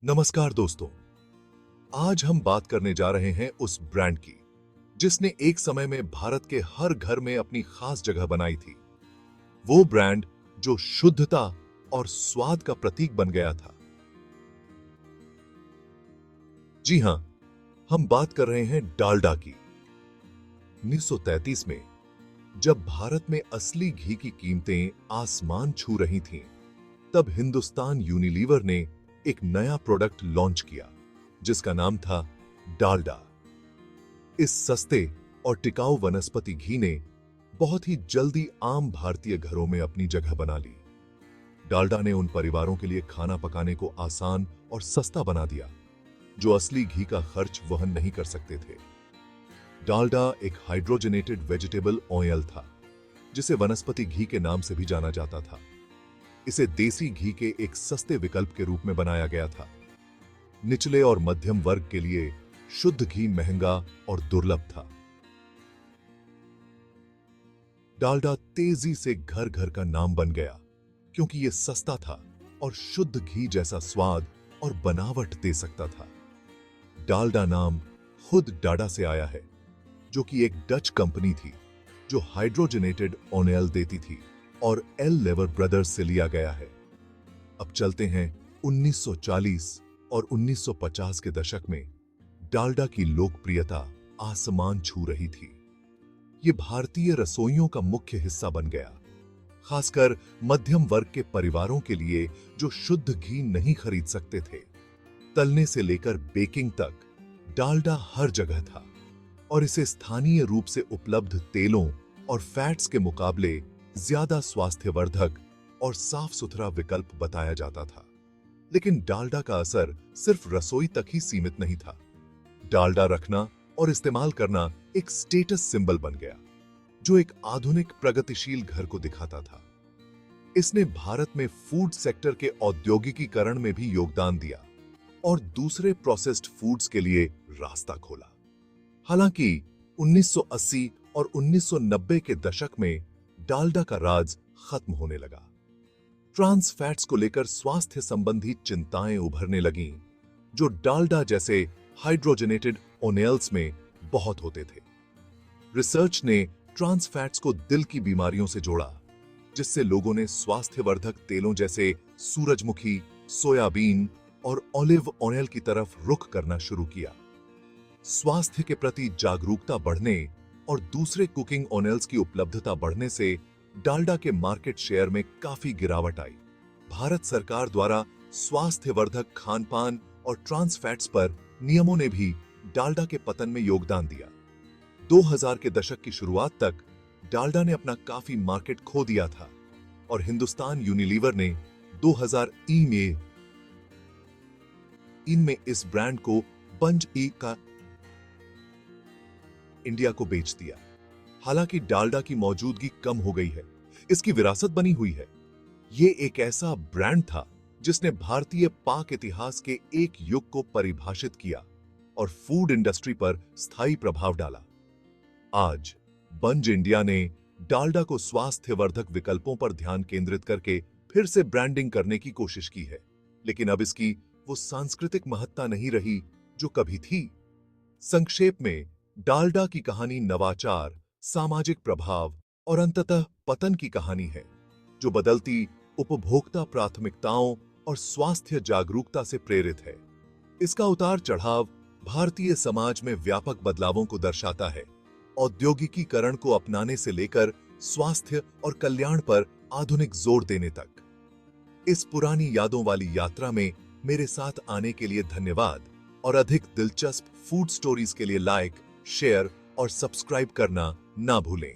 नमस्कार दोस्तों, आज हम बात करने जा रहे हैं उस ब्रांड की जिसने एक समय में भारत के हर घर में अपनी खास जगह बनाई थी। वो ब्रांड जो शुद्धता और स्वाद का प्रतीक बन गया था। जी हां, हम बात कर रहे हैं डालडा की। 1933 में जब भारत में असली घी की कीमतें आसमान छू रही थीं, तब हिंदुस्तान यूनिलीवर ने एक नया प्रोडक्ट लॉन्च किया जिसका नाम था डालडा। इस सस्ते और टिकाऊ वनस्पति घी ने बहुत ही जल्दी आम भारतीय घरों में अपनी जगह बना ली। डालडा ने उन परिवारों के लिए खाना पकाने को आसान और सस्ता बना दिया जो असली घी का खर्च वहन नहीं कर सकते थे। डालडा एक हाइड्रोजनेटेड वेजिटेबल ऑयल था जिसे वनस्पति घी के नाम से भी जाना जाता था। इसे देसी घी के एक सस्ते विकल्प के रूप में बनाया गया था। निचले और मध्यम वर्ग के लिए शुद्ध घी महंगा और दुर्लभ था। डालडा तेजी से घर घर का नाम बन गया क्योंकि यह सस्ता था और शुद्ध घी जैसा स्वाद और बनावट दे सकता था। डालडा नाम खुद डाडा से आया है, जो कि एक डच कंपनी थी जो हाइड्रोजनेटेड ऑयल देती थी और एल लेवर ब्रदर्स से लिया गया है। अब चलते हैं 1940 और 1950 के दशक में। डालडा की लोकप्रियता आसमान छू रही थी। यह भारतीय रसोइयों का मुख्य हिस्सा बन गया, खासकर मध्यम वर्ग के परिवारों के लिए जो शुद्ध घी नहीं खरीद सकते थे। तलने से लेकर बेकिंग तक डालडा हर जगह था और इसे स्थानीय रूप से उपलब्ध तेलों और फैट्स के मुकाबले ज्यादा स्वास्थ्यवर्धक और साफ सुथरा विकल्प बताया जाता था। लेकिन डालडा का असर सिर्फ रसोई तक ही सीमित नहीं था। डालडा रखना और इस्तेमाल करना एक स्टेटस सिंबल बन गया जो एक आधुनिक प्रगतिशील घर को दिखाता था। इसने भारत में फूड सेक्टर के औद्योगिकीकरण में भी योगदान दिया और दूसरे प्रोसेस्ड फूड्स के लिए रास्ता खोला। हालांकि 1980 और 1990 के दशक में डालडा का राज खत्म होने लगा। ट्रांस फैट्स को लेकर स्वास्थ्य संबंधी चिंताएं उभरने लगीं, जो डालडा जैसे हाइड्रोजनेटेड ऑयल्स में बहुत होते थे। रिसर्च ने ट्रांस फैट्स को दिल की बीमारियों से जोड़ा, जिससे लोगों ने स्वास्थ्यवर्धक तेलों जैसे सूरजमुखी, सोयाबीन और ऑलिव ऑयल की तरफ रुख करना शुरू किया। स्वास्थ्य के प्रति जागरूकता बढ़ने और दूसरे कुकिंग ऑयल्स की उपलब्धता बढ़ने से डालडा के मार्केट शेयर में काफी गिरावट आई। भारत सरकार द्वारा स्वास्थ्यवर्धक खानपान और ट्रांस फैट्स पर नियमों ने भी डालडा के पतन में योगदान दिया। 2000 के दशक की शुरुआत तक डालडा ने अपना काफी मार्केट खो दिया था और हिंदुस्तान यूनिलीवर ने 2000 में इस ब्रांड को बंज ई का इंडिया को बेच दिया। हालांकि डालडा की मौजूदगी कम हो गई है, इसकी विरासत बनी हुई है। यह एक ऐसा ब्रांड था जिसने भारतीय पाक इतिहास के एक युग को परिभाषित किया और फूड इंडस्ट्री पर स्थायी प्रभाव डाला। आज बंज इंडिया ने डालडा को स्वास्थ्यवर्धक विकल्पों पर ध्यान केंद्रित करके फिर से ब्रांडिंग करने की कोशिश की है, लेकिन अब इसकी वो सांस्कृतिक महत्ता नहीं रही जो कभी थी। संक्षेप में, डालडा की कहानी नवाचार, सामाजिक प्रभाव और अंततः पतन की कहानी है, जो बदलती उपभोक्ता प्राथमिकताओं और स्वास्थ्य जागरूकता से प्रेरित है। इसका उतार चढ़ाव भारतीय समाज में व्यापक बदलावों को दर्शाता है, औद्योगिकीकरण को अपनाने से लेकर स्वास्थ्य और कल्याण पर आधुनिक जोर देने तक। इस पुरानी यादों वाली यात्रा में मेरे साथ आने के लिए धन्यवाद और अधिक दिलचस्प फूड स्टोरीज के लिए लाइक, शेयर और सब्सक्राइब करना ना भूलें।